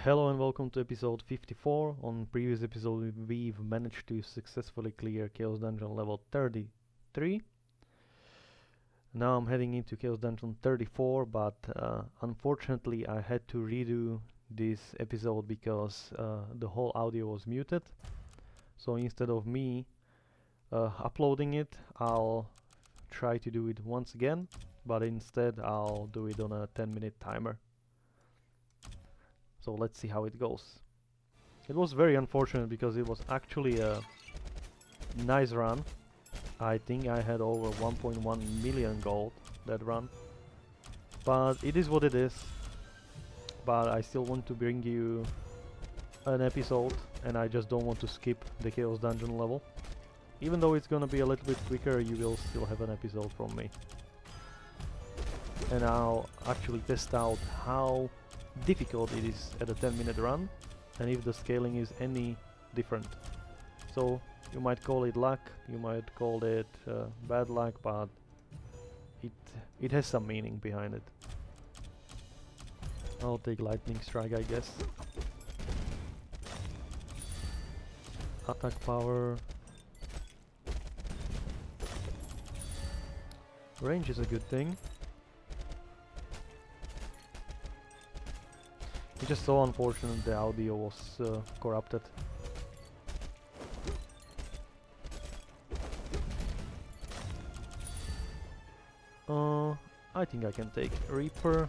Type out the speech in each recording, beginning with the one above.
Hello and welcome to episode 54. On previous episode we've managed to successfully clear Chaos Dungeon level 33. Now I'm heading into Chaos Dungeon 34, but unfortunately I had to redo this episode because the whole audio was muted. So instead of me uploading it, I'll try to do it once again, but instead I'll do it on a 10-minute timer. So let's see how it goes. It was very unfortunate because it was actually a nice run. I think I had over 1.1 million gold that run. But it is what it is. But I still want to bring you an episode, and I just don't want to skip the Chaos Dungeon level. Even though it's gonna be a little bit quicker, you will still have an episode from me. And I'll actually test out how difficult it is at a 10-minute run, and if the scaling is any different. So you might call it luck, you might call it bad luck, but it has some meaning behind it. I'll take lightning strike, I guess. Attack power. Range is a good thing. It's just so unfortunate the audio was corrupted. I think I can take Reaper.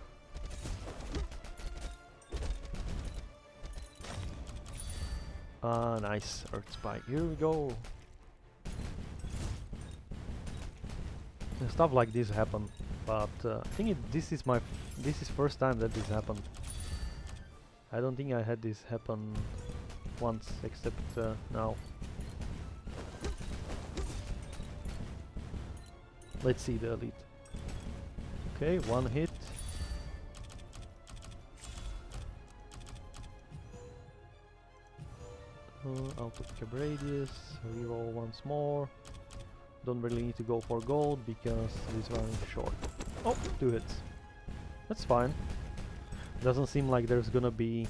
Nice Earth Spike. Here we go. Stuff like this happen, but I think this is first time that this happened. I don't think I had this happen once, except now. Let's see the elite. Okay, one hit. Out of cap radius, reroll once more. Don't really need to go for gold because this one is short. Oh, 2 hits. That's fine. Doesn't seem like there's gonna be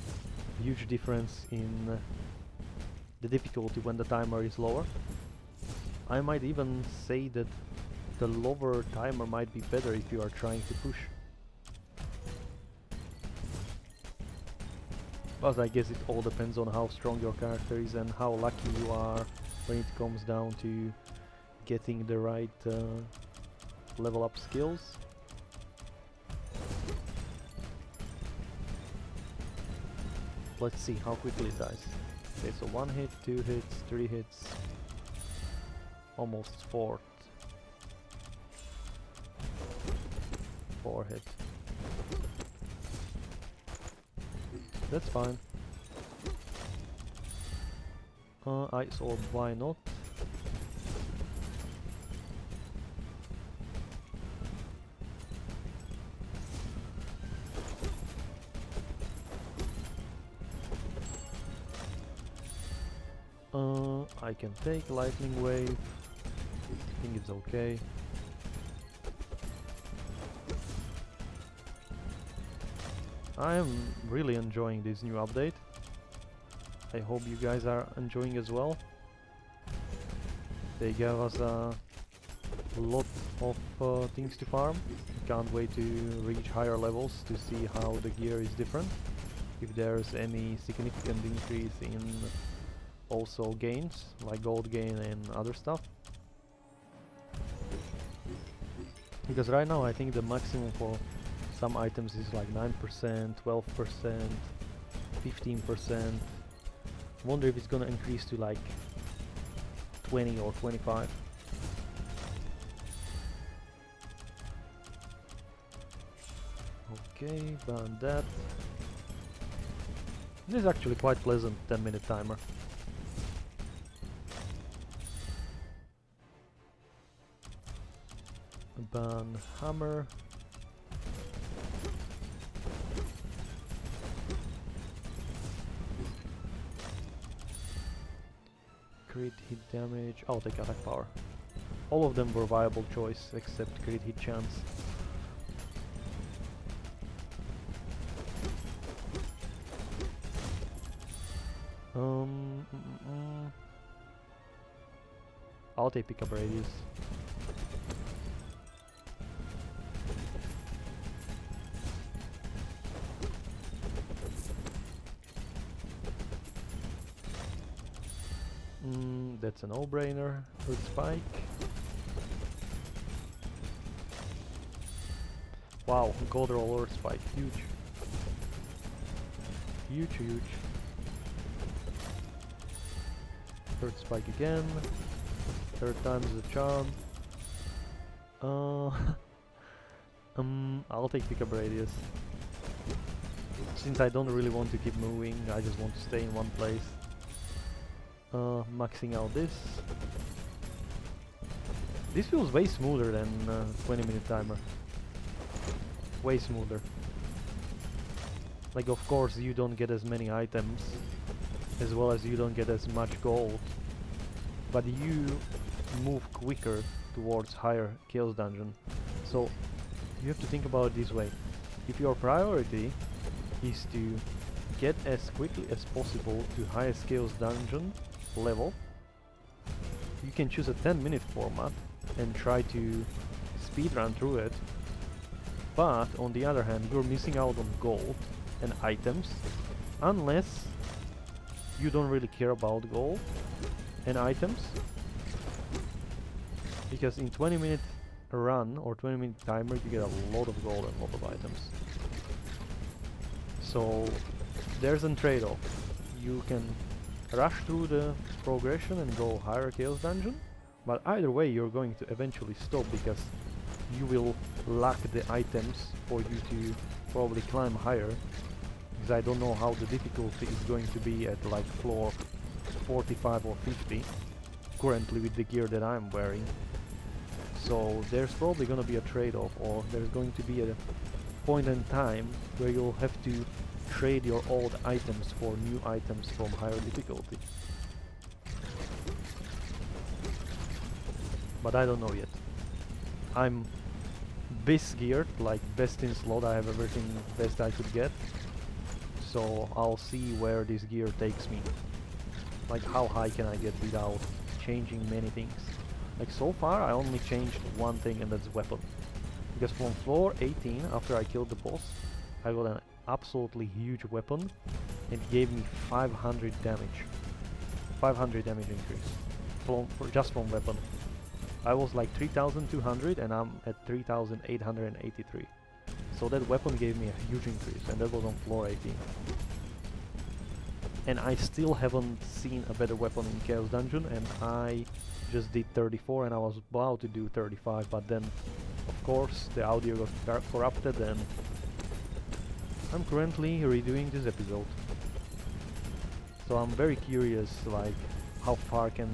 huge difference in the difficulty when the timer is lower. I might even say that the lower timer might be better if you are trying to push. But I guess it all depends on how strong your character is and how lucky you are when it comes down to getting the right level up skills. Let's see how quickly it dies. Okay, so 1 hit, 2 hits, 3 hits, almost 4. 4 hits. That's fine. Ice Orb, why not? I can take Lightning Wave. I think it's okay. I am really enjoying this new update. I hope you guys are enjoying as well. They gave us a lot of things to farm. Can't wait to reach higher levels to see how the gear is different. If there's any significant increase in also gains, like gold gain and other stuff. Because right now I think the maximum for some items is like 9%, 12%, 15%. Wonder if it's gonna increase to like 20 or 25. Okay, ban that. This is actually quite pleasant 10-minute timer. Ban hammer. Crit hit damage. I'll take attack power. All of them were viable choice except crit hit chance. Um, mm, mm, I'll take pickup radius. That's a no-brainer. Good spike. Wow, gold roller spike, huge. Huge, huge. Third spike again. Third time is a charm. I'll take pickup radius. Since I don't really want to keep moving, I just want to stay in one place. Maxing out this. This feels way smoother than 20-minute timer. Way smoother. Like, of course you don't get as many items, as well as you don't get as much gold, but you move quicker towards higher Chaos Dungeon. So you have to think about it this way. If your priority is to get as quickly as possible to highest Chaos Dungeon level, you can choose a 10-minute format and try to speedrun through it. But on the other hand, you're missing out on gold and items, unless you don't really care about gold and items, because in 20-minute run or 20-minute timer you get a lot of gold and a lot of items. So there's a trade-off. You can rush through the progression and go higher Chaos Dungeon, but either way you're going to eventually stop, because you will lack the items for you to probably climb higher, because I don't know how the difficulty is going to be at like floor 45 or 50 currently with the gear that I'm wearing. So there's probably gonna be a trade-off, or there's going to be a point in time where you'll have to trade your old items for new items from higher difficulty. But I don't know yet. I'm best geared, like best in slot, I have everything best I could get. So I'll see where this gear takes me. Like how high can I get without changing many things. Like so far I only changed one thing, and that's weapon. Because from floor 18, after I killed the boss, I got an absolutely huge weapon, and it gave me 500 damage. 500 damage increase. Just from weapon. I was like 3200 and I'm at 3883. So that weapon gave me a huge increase, and that was on floor 18. And I still haven't seen a better weapon in Chaos Dungeon, and I just did 34 and I was about to do 35, but then of course the audio got corrupted, and I'm currently redoing this episode. So I'm very curious, like, how far can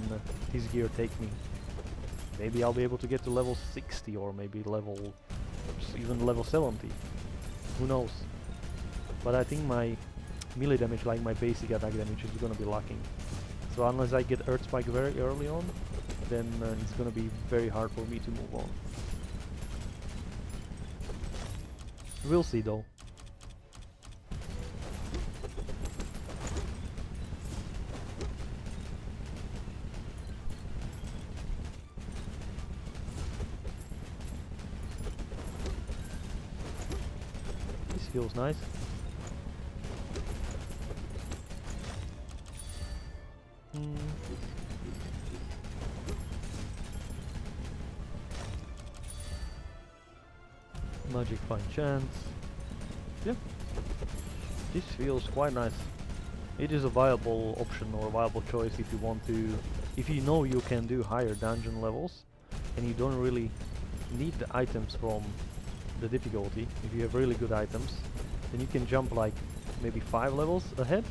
this gear take me. Maybe I'll be able to get to level 60, or maybe even level 70. Who knows? But I think my melee damage, like my basic attack damage, is gonna be lacking. So unless I get Earth Spike very early on, then it's gonna be very hard for me to move on. We'll see though. This feels nice. Magic Fine Chance. Yeah, this feels quite nice. It is a viable option or a viable choice if you want to, if you know you can do higher dungeon levels and you don't really need the items from the difficulty. If you have really good items, then you can jump like maybe 5 levels ahead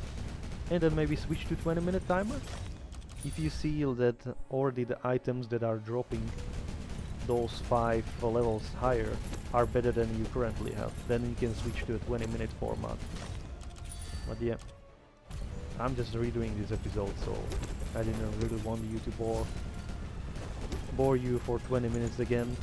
and then maybe switch to 20-minute timer. If you see that already the items that are dropping those 5 levels higher are better than you currently have, then you can switch to a 20-minute format. But yeah, I'm just redoing this episode, so I didn't really want you to bore you for 20 minutes again.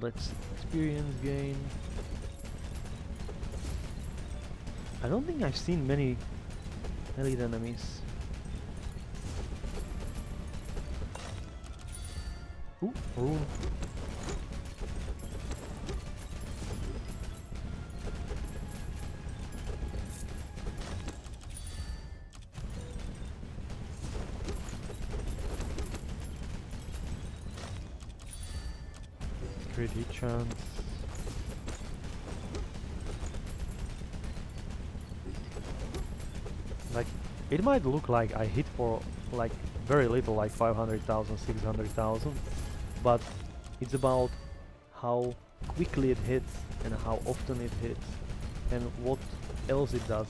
Let's experience gain. I don't think I've seen many elite enemies. Ooh, rune. Pretty chance. Like, it might look like I hit for like very little, like 500,000, 600,000, but it's about how quickly it hits and how often it hits and what else it does.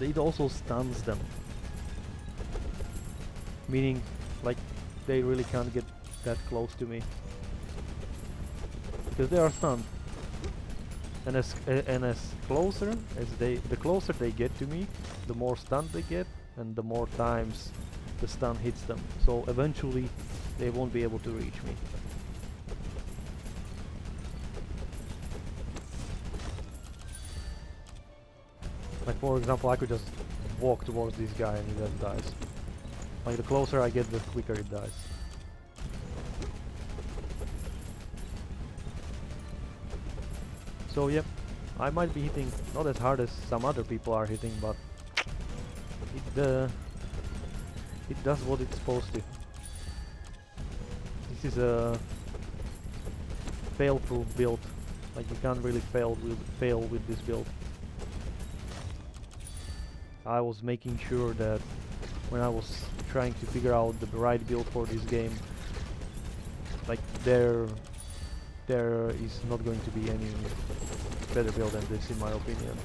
It also stuns them, meaning like they really can't get that close to me because they are stunned. And as closer as the closer they get to me, the more stunned they get, and the more times the stun hits them. So eventually, they won't be able to reach me. Like for example, I could just walk towards this guy and he just dies. Like the closer I get, the quicker it dies. So yep, I might be hitting not as hard as some other people are hitting, but it does what it's supposed to. This is a fail-proof build. Like you can't really fail with this build. I was making sure that when I was trying to figure out the right build for this game, like there is not going to be any better build than this in my opinion.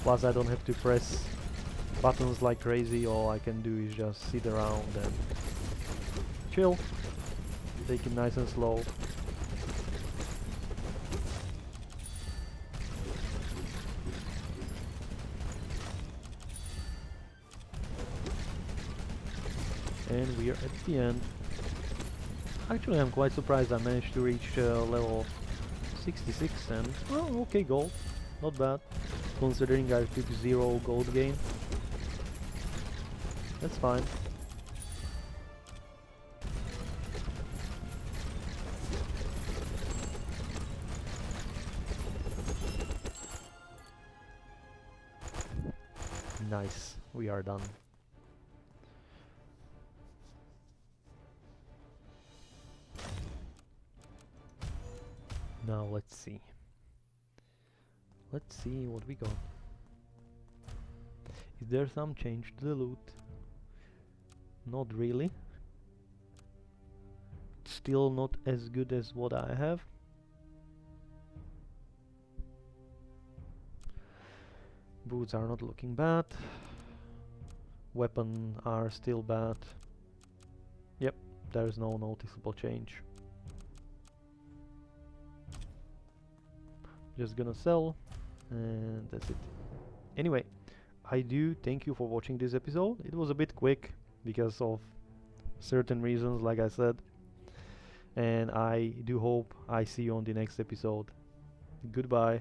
Plus I don't have to press buttons like crazy. All I can do is just sit around and chill, take it nice and slow. And we are at the end. Actually, I'm quite surprised I managed to reach level 66 and, well, okay, gold. Not bad, considering I took 0 gold gain. That's fine. Nice, we are done. Now let's see. Let's see what we got. Is there some change to the loot? Not really. Still not as good as what I have. Boots are not looking bad. Weapons are still bad. Yep, there's no noticeable change. Just gonna sell, and that's it. Anyway, I do thank you for watching this episode. It was a bit quick because of certain reasons, like I said. And I do hope I see you on the next episode. Goodbye.